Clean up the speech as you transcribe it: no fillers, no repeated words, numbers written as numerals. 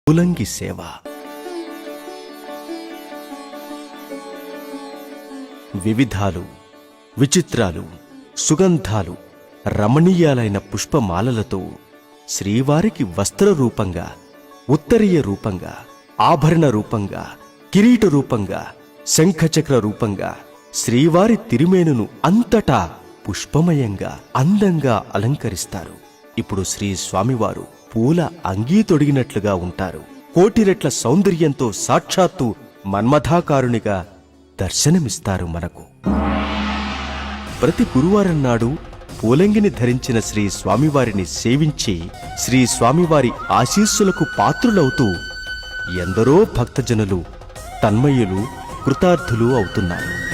పూలంగి సేవ. వివిధాలు, విచిత్రాలు, సుగంధాలు, రమణీయాలైన పుష్పమాలలతో శ్రీవారికి వస్త్ర రూపంగా, ఉత్తరీయ రూపంగా, ఆభరణ రూపంగా, కిరీట రూపంగా, శంఖచక్ర రూపంగా శ్రీవారి తిరుమేనును అంతటా పుష్పమయంగా అందంగా అలంకరిస్తారు. ఇప్పుడు శ్రీ స్వామివారు పూల అంగీ తొడిగినట్లుగా ఉంటారు. కోటి రెట్ల సౌందర్యంతో సాక్షాత్తు మన్మథాకారునిగా దర్శనమిస్తారు మనకు. ప్రతి గురువారం నాడు పూలంగిని ధరించిన శ్రీ స్వామివారిని సేవించి శ్రీ స్వామివారి ఆశీస్సులకు పాత్రులవుతూ ఎందరో భక్తజనులు తన్మయులు, కృతార్థులు అవుతున్నారు.